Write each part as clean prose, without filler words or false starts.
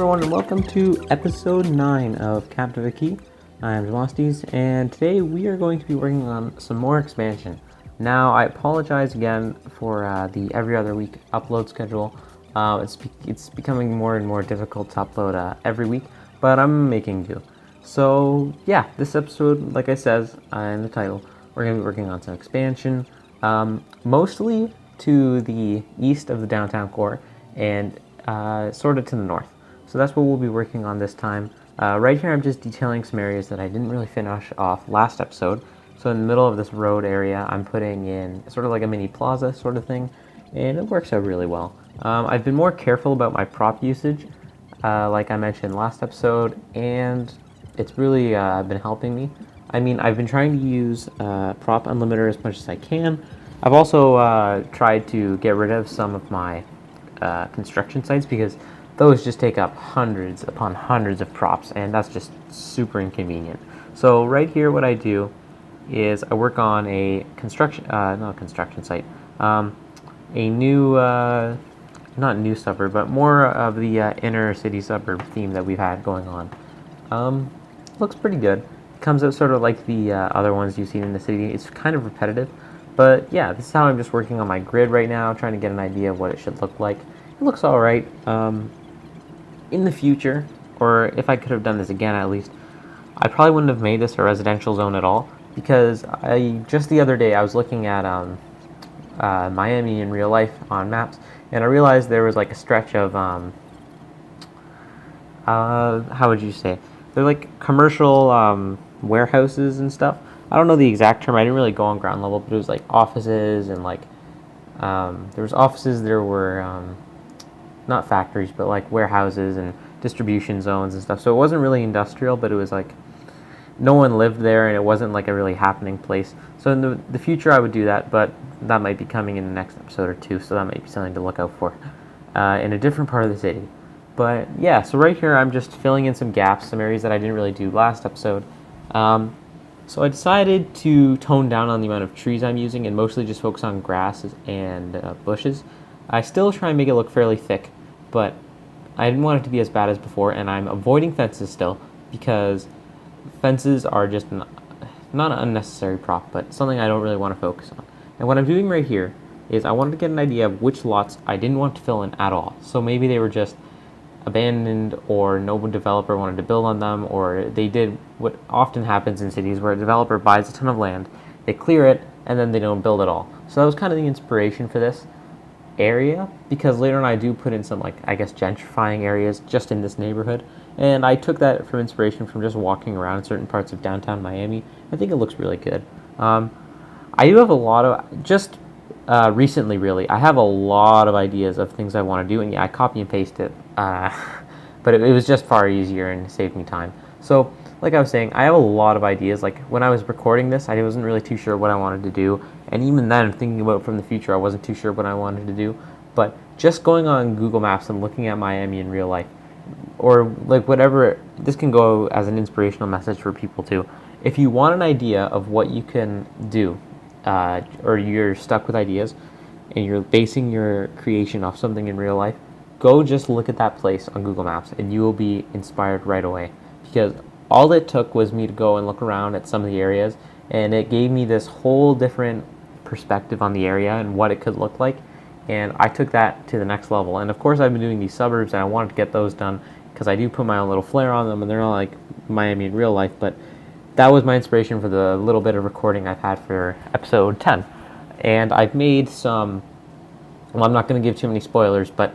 everyone, and welcome to episode 9 of Captiva. I'm Demosthenes, and today we are going to be working on some more expansion. Now, I apologize again for the every other week upload schedule. It's becoming more and more difficult to upload every week, but I'm making do. So, yeah, this episode, like I says in the title, we're going to be working on some expansion, mostly to the east of the downtown core, and sort of to the north. So that's what we'll be working on this time. Right here I'm just detailing some areas that I didn't really finish off last episode. So in the middle of this road area I'm putting in sort of like a mini plaza sort of thing, and it works out really well. I've been more careful about my prop usage, like I mentioned last episode, and it's really been helping me. I mean, I've been trying to use prop unlimiter as much as I can. I've also tried to get rid of some of my construction sites because those just take up hundreds upon hundreds of props, and that's just super inconvenient. So right here what I do is I work on a not a construction site, a new, not new suburb, but more of the inner city suburb theme that we've had going on. Looks pretty good. It comes out sort of like the other ones you've seen in the city. It's kind of repetitive, but yeah, this is how I'm just working on my grid right now, trying to get an idea of what it should look like. It looks all right. In the future, or if I could have done this again at least, I probably wouldn't have made this a residential zone at all, because just the other day I was looking at Miami in real life on maps, and I realized there was like a stretch of how would you say, they're like commercial warehouses and stuff. I don't know the exact term. I didn't really go on ground level, but it was like offices, and like there was offices, there were not factories, but like warehouses and distribution zones and stuff. So it wasn't really industrial, but it was like no one lived there, and it wasn't like a really happening place. So in the future I would do that, but that might be coming in the next episode or two, so that might be something to look out for in a different part of the city. But yeah, so right here I'm just filling in some gaps, some areas that I didn't really do last episode. So I decided to tone down on the amount of trees I'm using and mostly just focus on grasses and bushes. I still try and make it look fairly thick, but I didn't want it to be as bad as before, and I'm avoiding fences still, because fences are just not an unnecessary prop, but something I don't really want to focus on. And what I'm doing right here is I wanted to get an idea of which lots I didn't want to fill in at all. So maybe they were just abandoned, or no developer wanted to build on them, or they did what often happens in cities where a developer buys a ton of land, they clear it, and then they don't build at all. So that was kind of the inspiration for this area, because later on I do put in some, like, I guess, gentrifying areas just in this neighborhood, and I took that from inspiration from just walking around certain parts of downtown Miami. I think it looks really good. I do have a lot of, just recently really, I have a lot of ideas of things I want to do, and yeah, I copy and paste it, but it was just far easier and saved me time. So like I was saying, I have a lot of ideas. Like when I was recording this, I wasn't really too sure what I wanted to do, and even then, thinking about from the future, I wasn't too sure what I wanted to do. But just going on Google Maps and looking at Miami in real life, or like whatever, this can go as an inspirational message for people too. If you want an idea of what you can do, or you're stuck with ideas, and you're basing your creation off something in real life, go just look at that place on Google Maps, and you will be inspired right away. Because all it took was me to go and look around at some of the areas, and it gave me this whole different perspective on the area and what it could look like, and I took that to the next level. And of course I've been doing these suburbs, and I wanted to get those done because I do put my own little flair on them, and they're not like Miami in real life, but that was my inspiration for the little bit of recording I've had for episode 10. And I've made some, well, I'm not going to give too many spoilers, but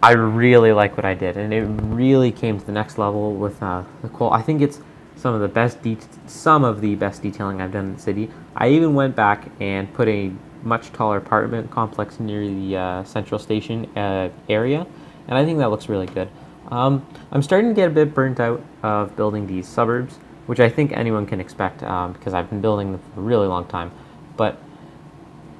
I really like what I did, and it really came to the next level with the qual. I think it's some of the best detailing I've done in the city. I even went back and put a much taller apartment complex near the Central Station area, and I think that looks really good. I'm starting to get a bit burnt out of building these suburbs, which I think anyone can expect, because I've been building them for a really long time. But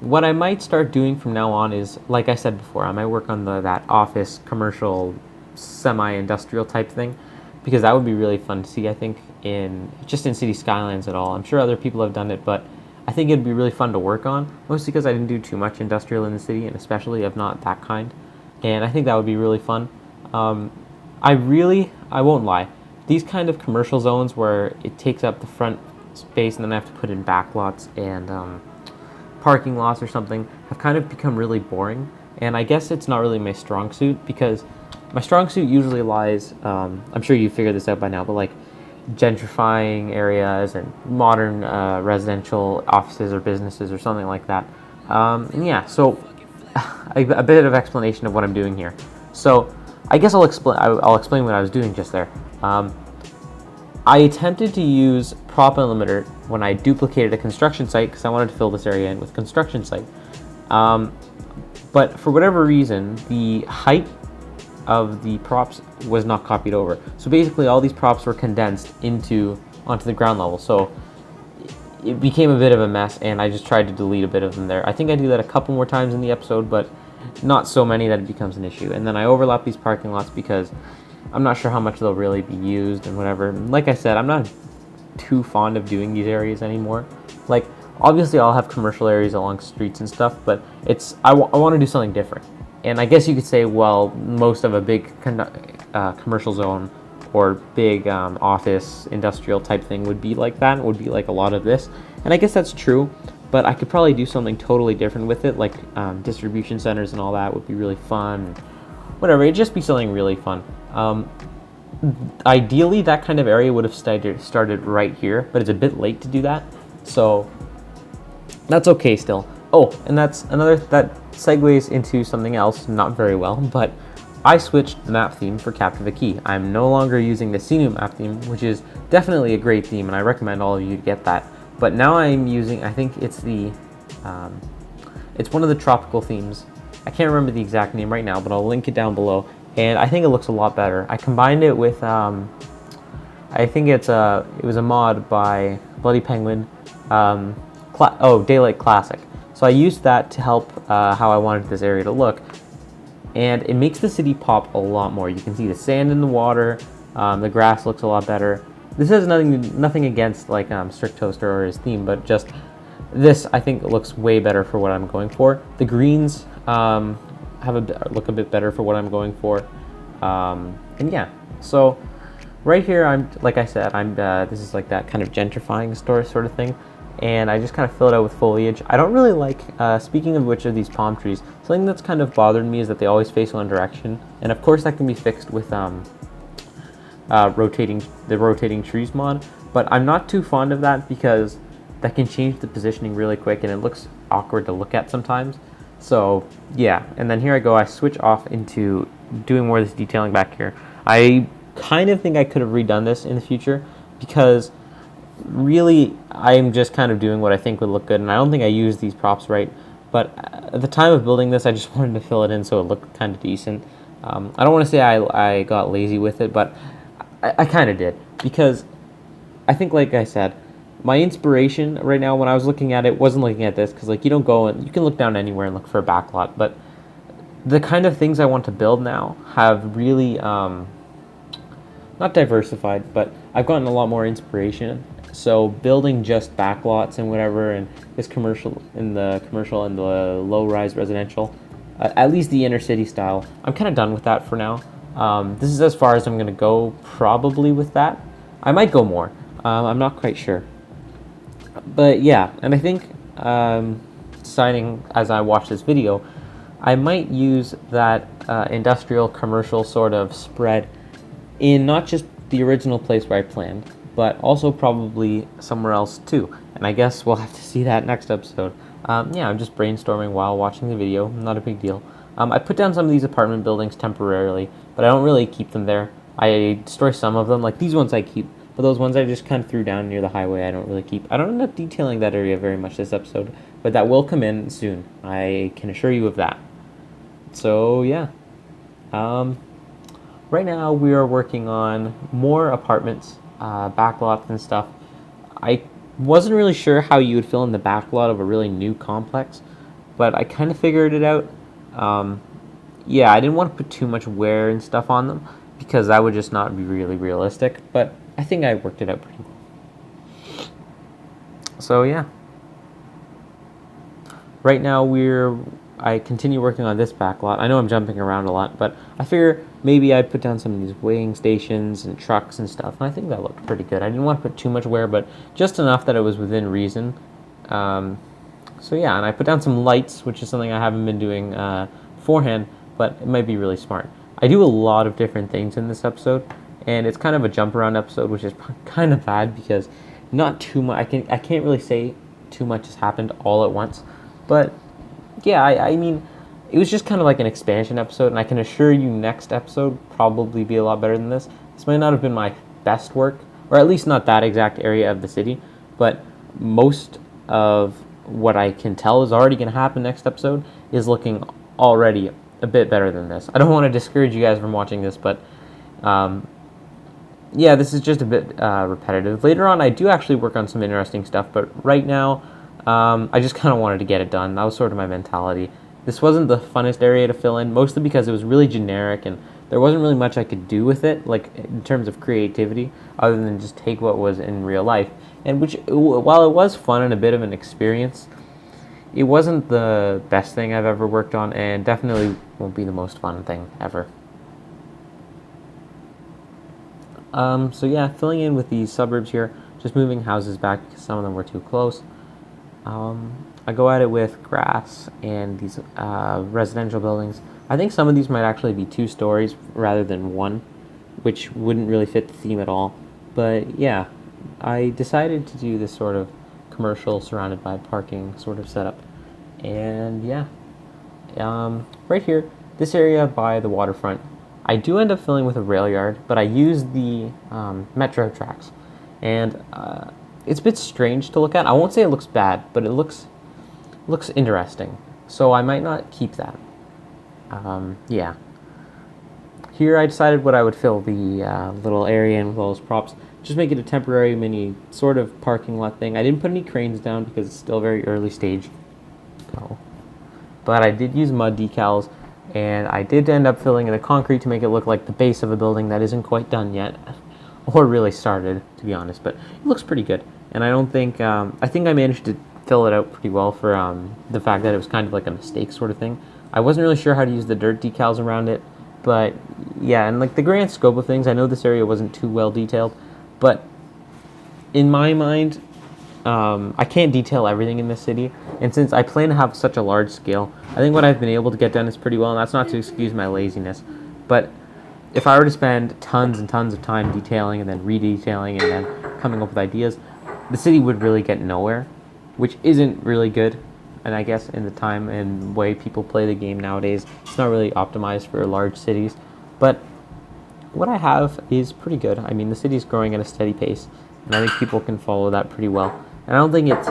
what I might start doing from now on is, like I said before, I might work on that office, commercial, semi-industrial type thing, because that would be really fun to see, I think, in city skylines at all. I'm sure other people have done it, but I think it'd be really fun to work on, mostly because I didn't do too much industrial in the city, and especially of not that kind. And I think that would be really fun. I won't lie, these kind of commercial zones where it takes up the front space and then I have to put in back lots and parking lots or something have kind of become really boring. And I guess it's not really my strong suit, because my strong suit usually lies, I'm sure you figured this out by now, but like gentrifying areas and modern residential offices or businesses or something like that. And yeah, so a bit of explanation of what I'm doing here. So I guess I'll explain what I was doing just there. I attempted to use prop unlimiter when I duplicated a construction site because I wanted to fill this area in with construction site. But for whatever reason, the height of the props was not copied over. So basically all these props were condensed onto the ground level. So it became a bit of a mess, and I just tried to delete a bit of them there. I think I do that a couple more times in the episode, but not so many that it becomes an issue. And then I overlap these parking lots because I'm not sure how much they'll really be used and whatever. Like I said, I'm not too fond of doing these areas anymore. Like, obviously I'll have commercial areas along streets and stuff, but I want to do something different. And I guess you could say, well, most of a big commercial zone or big office industrial type thing would be like that. It would be like a lot of this. And I guess that's true, but I could probably do something totally different with it, like distribution centers and all that would be really fun. Whatever, it'd just be something really fun. Ideally, that kind of area would have started right here, but it's a bit late to do that, so that's okay still. Oh, and that segues into something else, not very well, but I switched the map theme for Captiva Key. I'm no longer using the Sinu map theme, which is definitely a great theme, and I recommend all of you to get that. But now I'm using, I think it's it's one of the tropical themes. I can't remember the exact name right now, but I'll link it down below. And I think it looks a lot better. I combined it with, I think it was a mod by Bloody Penguin, Daylight Classic. So I used that to help how I wanted this area to look. And it makes the city pop a lot more. You can see the sand in the water, the grass looks a lot better. This has nothing against like Strict Toaster or his theme, but just this I think looks way better for what I'm going for. The greens look a bit better for what I'm going for, and yeah. So right here, like I said, this is like that kind of gentrifying store sort of thing, and I just kind of fill it out with foliage. I don't really like, speaking of which of these palm trees, something that's kind of bothered me is that they always face one direction, and of course that can be fixed with rotating trees mod, but I'm not too fond of that because that can change the positioning really quick and it looks awkward to look at sometimes. So yeah, and then here I go, I switch off into doing more of this detailing back here. I kind of think I could have redone this in the future because really I'm just kind of doing what I think would look good, and I don't think I used these props right, but at the time of building this I just wanted to fill it in so it looked kind of decent. I don't want to say I got lazy with it, but I kind of did, because I think, like I said, my inspiration right now when I was looking at it wasn't looking at this, because like you can look down anywhere and look for a backlot, but the kind of things I want to build now have really not diversified, but I've gotten a lot more inspiration. So building just backlots and whatever, and this commercial and the low-rise residential, at least the inner city style, I'm kind of done with that for now. This is as far as I'm going to go probably with that. I might go more. I'm not quite sure. But yeah, and I think deciding as I watch this video, I might use that industrial commercial sort of spread in not just the original place where I planned, but also probably somewhere else too. And I guess we'll have to see that next episode. Yeah, I'm just brainstorming while watching the video, not a big deal. I put down some of these apartment buildings temporarily, but I don't really keep them there. I destroy some of them, like these ones I keep, but those ones I just kind of threw down near the highway I don't really keep. I don't end up detailing that area very much this episode, but that will come in soon. I can assure you of that. So yeah. Right now we are working on more apartments, backlots and stuff. I wasn't really sure how you would fill in the backlot of a really new complex, but I kind of figured it out. Yeah, I didn't want to put too much wear and stuff on them because that would just not be really realistic, but I think I worked it out pretty well. So yeah. Right now we're I continue working on this back lot. I know I'm jumping around a lot, but I figure maybe I'd put down some of these weighing stations and trucks and stuff, and I think that looked pretty good. I didn't want to put too much wear, but just enough that it was within reason. So yeah, and I put down some lights, which is something I haven't been doing beforehand, but it might be really smart. I do a lot of different things in this episode, and it's kind of a jump around episode, which is kind of bad because not too much. I can't really say too much has happened all at once, but yeah, I mean, it was just kind of like an expansion episode, and I can assure you next episode probably be a lot better than this. This might not have been my best work, or at least not that exact area of the city, but most of what I can tell is already going to happen next episode is looking already a bit better than this. I don't want to discourage you guys from watching this, but yeah, this is just a bit repetitive. Later on, I do actually work on some interesting stuff, but right now, I just kind of wanted to get it done. That was sort of my mentality. This wasn't the funnest area to fill in, mostly because it was really generic and there wasn't really much I could do with it, like in terms of creativity, other than just take what was in real life. And which, while it was fun and a bit of an experience, it wasn't the best thing I've ever worked on, and definitely won't be the most fun thing ever. So yeah, filling in with these suburbs here, just moving houses back because some of them were too close. I go at it with grass and these residential buildings. I think some of these might actually be 2 stories rather than 1, which wouldn't really fit the theme at all. But yeah, I decided to do this sort of commercial surrounded by parking sort of setup. And yeah, right here, this area by the waterfront, I do end up filling with a rail yard, but I use the metro tracks. And it's a bit strange to look at. I won't say it looks bad, but it looks interesting. So I might not keep that. Yeah. Here I decided what I would fill the little area in with all those props. Just make it a temporary mini sort of parking lot thing. I didn't put any cranes down because it's still very early stage. Oh. But I did use mud decals, and I did end up filling in the concrete to make it look like the base of a building that isn't quite done yet. Or really started, to be honest, but it looks pretty good. And I don't think, I think I managed to fill it out pretty well for the fact that it was kind of like a mistake sort of thing. I wasn't really sure how to use the dirt decals around it, but yeah, and like the grand scope of things, I know this area wasn't too well detailed, but in my mind, I can't detail everything in this city, and since I plan to have such a large scale, I think what I've been able to get done is pretty well, and that's not to excuse my laziness, but if I were to spend tons and tons of time detailing and then redetailing and then coming up with ideas, the city would really get nowhere, which isn't really good. And I guess in the time and way people play the game nowadays, it's not really optimized for large cities. But what I have is pretty good. I mean, the city's growing at a steady pace, and I think people can follow that pretty well. And I don't think it's,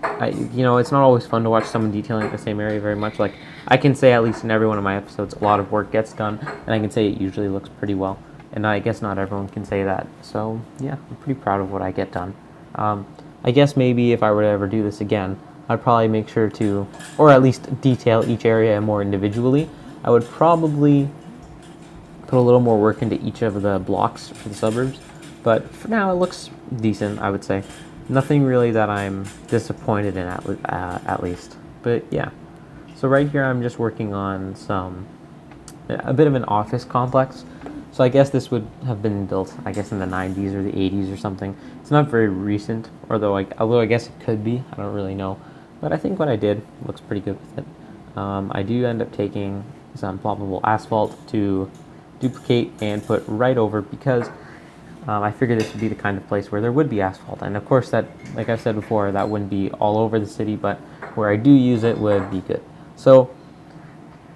it's not always fun to watch someone detailing the same area very much. Like, I can say, at least in every one of my episodes, a lot of work gets done, and I can say it usually looks pretty well. And I guess not everyone can say that. So, yeah, I'm pretty proud of what I get done. I guess maybe if I were to ever do this again, I'd probably make sure to, or at least detail each area more individually. I would probably put a little more work into each of the blocks for the suburbs. But for now, it looks decent, I would say. Nothing really that I'm disappointed in, at least. But yeah. So right here, I'm just working on a bit of an office complex. So I guess this would have been built, I guess, in the 90s or the 80s or something. It's not very recent, although I guess it could be. I don't really know. But I think what I did looks pretty good with it. I do end up taking some ploppable asphalt to duplicate and put right over because I figured this would be the kind of place where there would be asphalt. And of course, that, like I've said before, that wouldn't be all over the city, but where I do use it would be good. So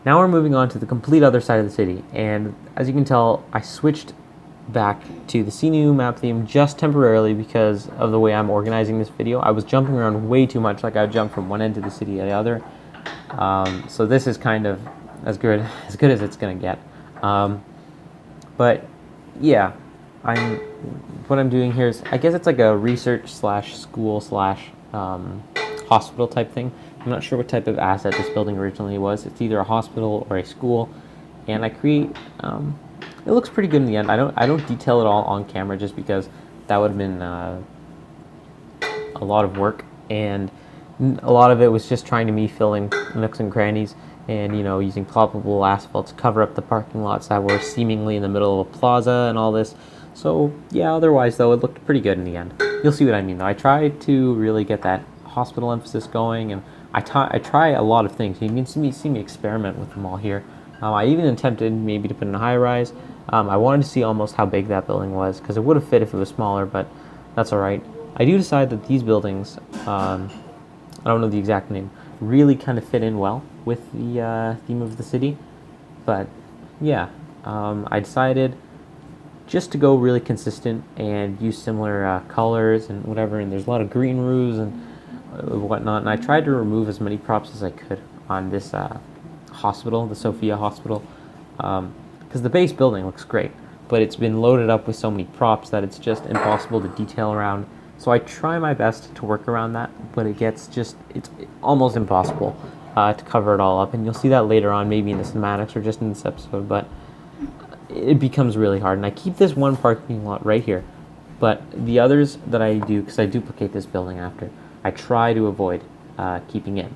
now we're moving on to the complete other side of the city. And as you can tell, I switched back to the CNU map theme just temporarily because of the way I'm organizing this video. I was jumping around way too much, like I would jump from one end of the city to the other. So this is kind of as good as it's gonna get. But yeah, what I'm doing here is, I guess it's like a research / school / hospital type thing. I'm not sure what type of asset this building originally was. It's either a hospital or a school, and I create. It looks pretty good in the end. I don't detail it all on camera just because that would have been a lot of work, and a lot of it was just trying to me filling nooks and crannies. and using ploppable asphalt to cover up the parking lots that were seemingly in the middle of a plaza and all this. So yeah, otherwise though, it looked pretty good in the end. You'll see what I mean though. I tried to really get that hospital emphasis going, and I try a lot of things. You can see me experiment with them all here. I even attempted maybe to put in a high rise. I wanted to see almost how big that building was, because it would have fit if it was smaller, but that's all right. I do decide that these buildings, I don't know the exact name, really kind of fit in well with the theme of the city. But yeah, I decided just to go really consistent and use similar colors and whatever. And there's a lot of green roofs and whatnot. And I tried to remove as many props as I could on this hospital, the Sophia Hospital, because the base building looks great, but it's been loaded up with so many props that it's just impossible to detail around. So I try my best to work around that, but it's almost impossible to cover it all up. And you'll see that later on, maybe in the cinematics or just in this episode, but it becomes really hard. And I keep this one parking lot right here, but the others that I do, because I duplicate this building after, I try to avoid keeping in.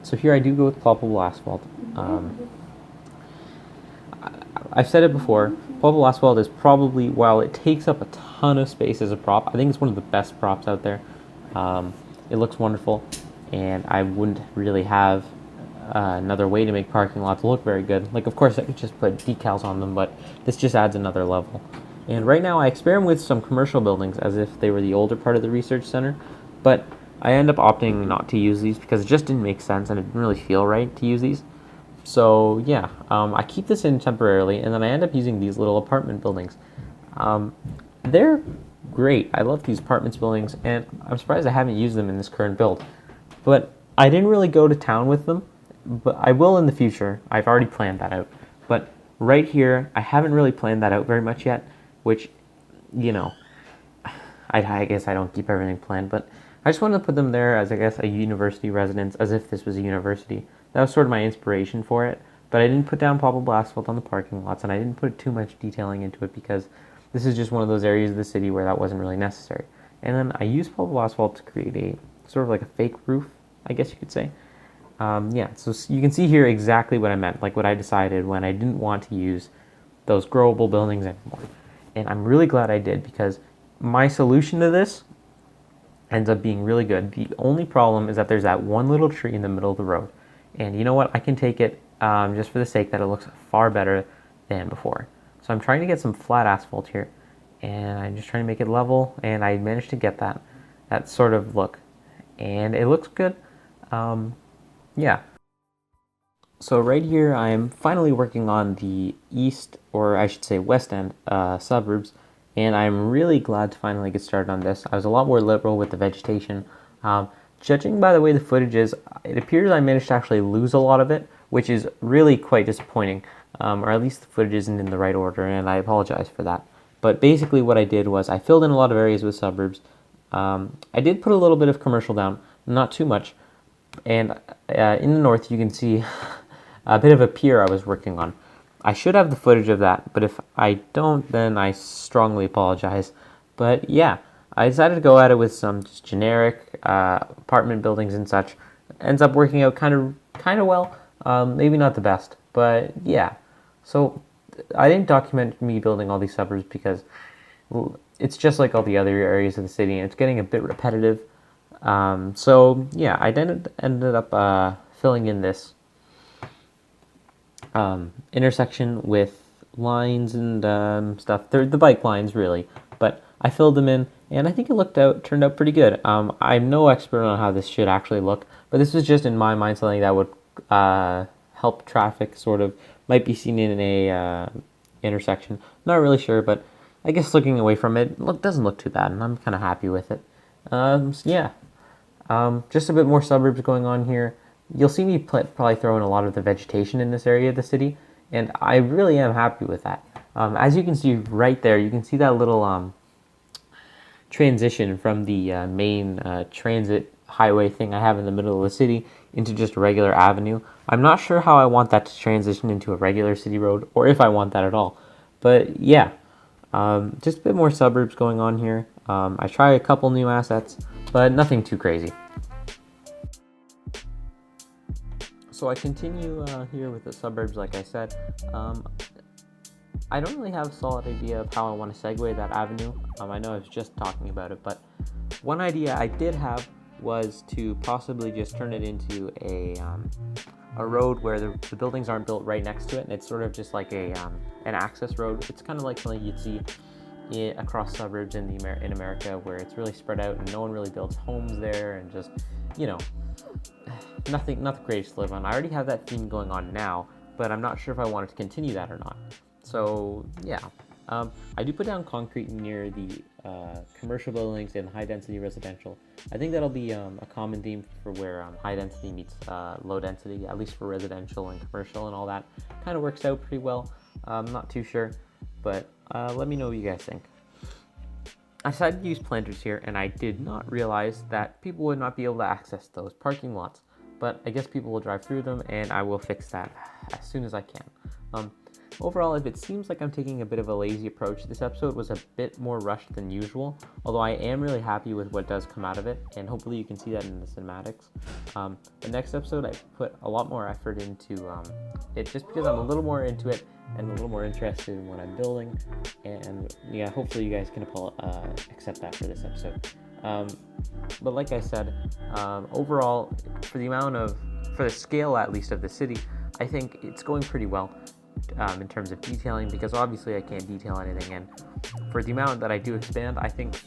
So here I do go with ploppable asphalt. I've said it before, ploppable asphalt is probably, while it takes up a ton of space as a prop, I think it's one of the best props out there. It looks wonderful, and I wouldn't really have another way to make parking lots look very good. Like, of course, I could just put decals on them, but this just adds another level. And right now I experiment with some commercial buildings as if they were the older part of the research center, but I end up opting not to use these because it just didn't make sense and it didn't really feel right to use these. So yeah, I keep this in temporarily, and then I end up using these little apartment buildings. They're great. I love these apartments buildings, and I'm surprised I haven't used them in this current build. But I didn't really go to town with them, but I will in the future. I've already planned that out. But right here, I haven't really planned that out very much yet, which, I guess I don't keep everything planned, but I just wanted to put them there as, I guess, a university residence, as if this was a university. That was sort of my inspiration for it, but I didn't put down ploppable asphalt on the parking lots, and I didn't put too much detailing into it because this is just one of those areas of the city where that wasn't really necessary. And then I used ploppable asphalt to create a sort of like a fake roof, I guess you could say. Yeah, so you can see here exactly what I meant, like what I decided when I didn't want to use those growable buildings anymore. And I'm really glad I did, because my solution to this ends up being really good. The only problem is that there's that one little tree in the middle of the road. And you know what? I can take it just for the sake that it looks far better than before. So I'm trying to get some flat asphalt here, and I'm just trying to make it level, and I managed to get that sort of look. And it looks good. Yeah. So right here, I'm finally working on the east, or I should say west end suburbs, and I'm really glad to finally get started on this. I was a lot more liberal with the vegetation. Judging by the way the footage is, it appears I managed to actually lose a lot of it, which is really quite disappointing, or at least the footage isn't in the right order, and I apologize for that. But basically what I did was I filled in a lot of areas with suburbs. I did put a little bit of commercial down, not too much, and in the north you can see a bit of a pier I was working on. I should have the footage of that, but if I don't, then I strongly apologize. But yeah, I decided to go at it with some just generic apartment buildings and such. Ends up working out kind of well. Maybe not the best, but yeah. So I didn't document me building all these suburbs because it's just like all the other areas of the city, and it's getting a bit repetitive. So yeah, I ended up filling in this intersection with lines and stuff. They're the bike lines, really, but I filled them in, and I think it turned out pretty good. I'm no expert on how this should actually look, but this was just in my mind something that would help traffic, sort of, might be seen in a intersection. Not really sure, but I guess looking away from it, doesn't look too bad, and I'm kind of happy with it. So yeah, just a bit more suburbs going on here. You'll see me probably throw in a lot of the vegetation in this area of the city, and I really am happy with that. As you can see right there, you can see that little transition from the main transit highway thing I have in the middle of the city into just a regular avenue. I'm not sure how I want that to transition into a regular city road, or if I want that at all. But yeah, just a bit more suburbs going on here. I try a couple new assets, but nothing too crazy. So So I continue here with the suburbs, like I said. I don't really have a solid idea of how I want to segue that avenue. I know I was just talking about it, but one idea I did have was to possibly just turn it into a road where the buildings aren't built right next to it, and it's sort of just like an access road. It's kind of like something you'd see across suburbs in America, where it's really spread out and no one really builds homes there, and just, you know, nothing great to live on. I already have that theme going on now, but I'm not sure if I wanted to continue that or not. So yeah, I do put down concrete near the commercial buildings and high density residential. I think that'll be a common theme for where high density meets low density, at least for residential and commercial and all that. Kind of works out pretty well. I'm not too sure, but let me know what you guys think. I decided to use planters here, and I did not realize that people would not be able to access those parking lots, but I guess people will drive through them, and I will fix that as soon as I can. Overall, if it seems like I'm taking a bit of a lazy approach, this episode was a bit more rushed than usual, although I am really happy with what does come out of it, and hopefully you can see that in the cinematics. The next episode, I put a lot more effort into it, just because I'm a little more into it and a little more interested in what I'm building, and yeah, hopefully you guys can accept that for this episode. But like I said, overall, for the scale at least of the city, I think it's going pretty well. In terms of detailing, because obviously I can't detail anything, and for the amount that I do expand, I think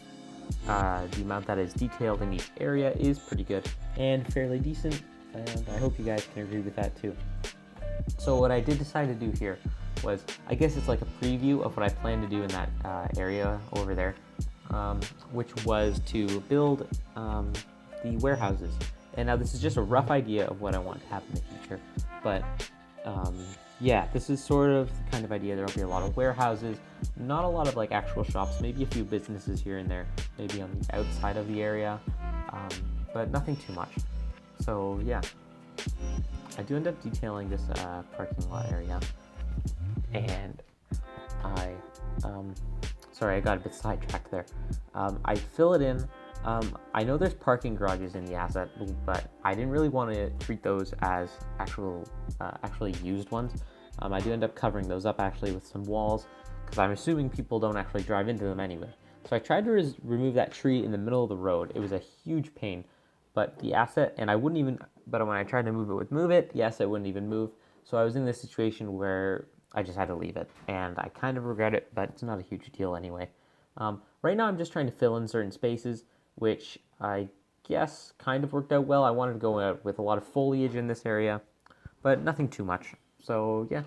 the amount that is detailed in each area is pretty good and fairly decent, and I hope you guys can agree with that too. So what I did decide to do here was, I guess it's like a preview of what I plan to do in that area over there, which was to build the warehouses. And now this is just a rough idea of what I want to happen in the future, but yeah, this is sort of the kind of idea. There will be a lot of warehouses, not a lot of like actual shops, maybe a few businesses here and there, maybe on the outside of the area, but nothing too much. So yeah, I do end up detailing this parking lot area, and sorry, I got a bit sidetracked there. I fill it in. I know there's parking garages in the asset, but I didn't really want to treat those as actually used ones. I do end up covering those up actually with some walls, because I'm assuming people don't actually drive into them anyway. So I tried to remove that tree in the middle of the road. It was a huge pain, but the asset, and but when I tried to move it, the asset wouldn't even move. So I was in this situation where I just had to leave it, and I kind of regret it, but it's not a huge deal anyway. Right now I'm just trying to fill in certain spaces, which I guess kind of worked out well. I wanted to go out with a lot of foliage in this area, but nothing too much. So yeah.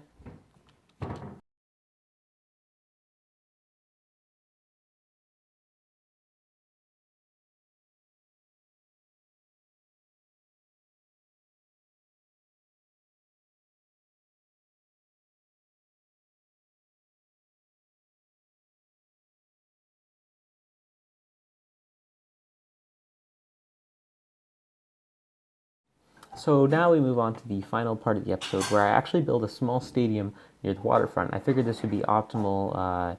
So now we move on to the final part of the episode, where I actually build a small stadium near the waterfront. I figured this would be optimal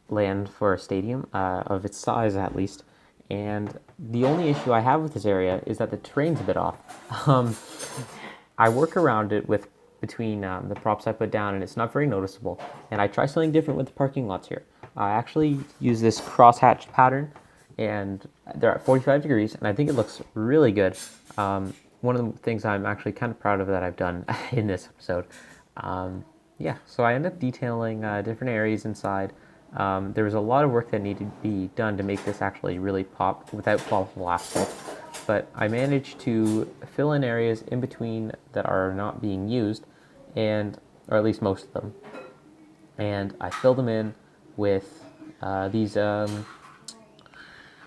land for a stadium, of its size at least. And the only issue I have with this area is that the terrain's a bit off. I work around it between the props I put down, and it's not very noticeable. And I try something different with the parking lots here. I actually use this cross-hatched pattern, and they're at 45 degrees, and I think it looks really good. One of the things I'm actually kind of proud of that I've done in this episode. Yeah, so I end up detailing different areas inside. There was a lot of work that needed to be done to make this actually really pop without falsifiable asphalt, but I managed to fill in areas in between that are not being used, or at least most of them, and I filled them in with these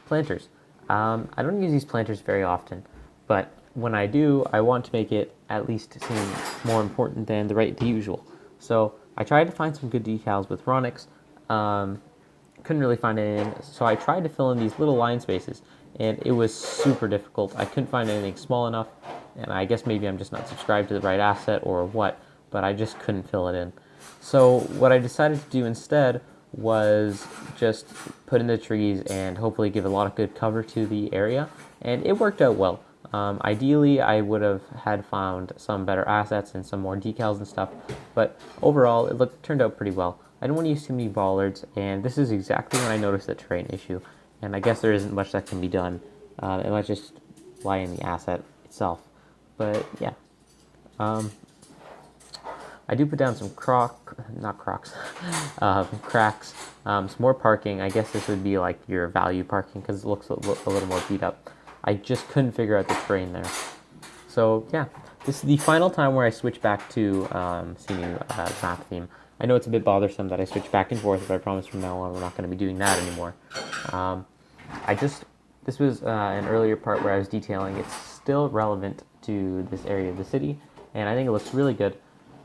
planters. I don't use these planters very often, but when I do, I want to make it at least seem more important than the usual. So I tried to find some good decals with Ronix. Couldn't really find anything, so I tried to fill in these little line spaces, and it was super difficult. I couldn't find anything small enough, and I guess maybe I'm just not subscribed to the right asset or what, but I just couldn't fill it in. So what I decided to do instead was just put in the trees and hopefully give a lot of good cover to the area, and it worked out well. Ideally, I would have had found some better assets and some more decals and stuff, but overall, it turned out pretty well. I don't want to use too many bollards, and this is exactly when I noticed the terrain issue, and I guess there isn't much that can be done. It might just lie in the asset itself, but yeah. I do put down some cracks, some more parking. I guess this would be like your value parking because it looks a little more beat up. I just couldn't figure out the terrain there. So yeah, this is the final time where I switch back to seeming map theme. I know it's a bit bothersome that I switch back and forth, but I promise from now on we're not going to be doing that anymore. This was an earlier part where I was detailing. It's still relevant to this area of the city, and I think it looks really good.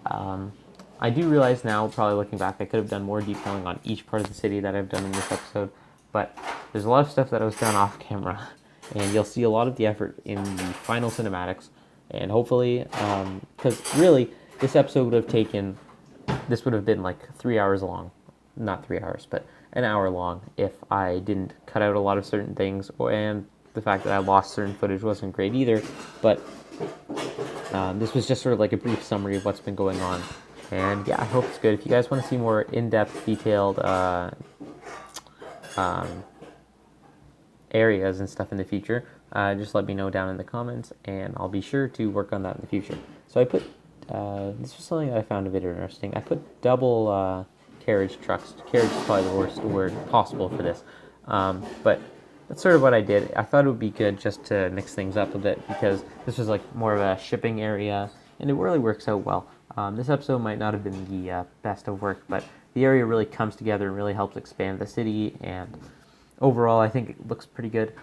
I do realize now, probably looking back, I could have done more detailing on each part of the city that I've done in this episode, but there's a lot of stuff that was done off camera, and you'll see a lot of the effort in the final cinematics, and hopefully, because really, this episode would have been like 3 hours long, not 3 hours, but an hour long if I didn't cut out a lot of certain things, and the fact that I lost certain footage wasn't great either, but this was just sort of like a brief summary of what's been going on, and yeah, I hope it's good. If you guys want to see more in-depth, detailed areas and stuff in the future, just let me know down in the comments, and I'll be sure to work on that in the future. So I put, this was something that I found a bit interesting. I put double carriage trucks. Carriage is probably the worst word possible for this, but that's sort of what I did. I thought it would be good just to mix things up a bit because this was like more of a shipping area, and it really works out well. This episode might not have been the best of work, but the area really comes together and really helps expand the city, and overall I think it looks pretty good.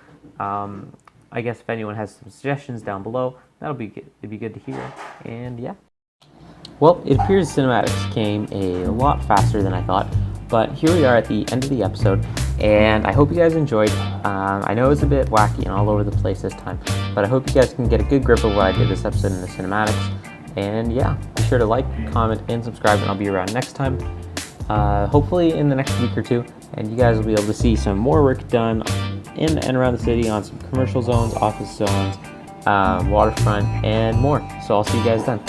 I guess if anyone has some suggestions down below, that'll be good. It'd be good to hear. And yeah. Well, it appears cinematics came a lot faster than I thought, but here we are at the end of the episode, and I hope you guys enjoyed. I know it was a bit wacky and all over the place this time, but I hope you guys can get a good grip of what I did this episode in the cinematics. And yeah, be sure to like, comment, and subscribe, and I'll be around next time, hopefully in the next week or two, and you guys will be able to see some more work done in and around the city on some commercial zones, office zones, waterfront, and more. So I'll see you guys then.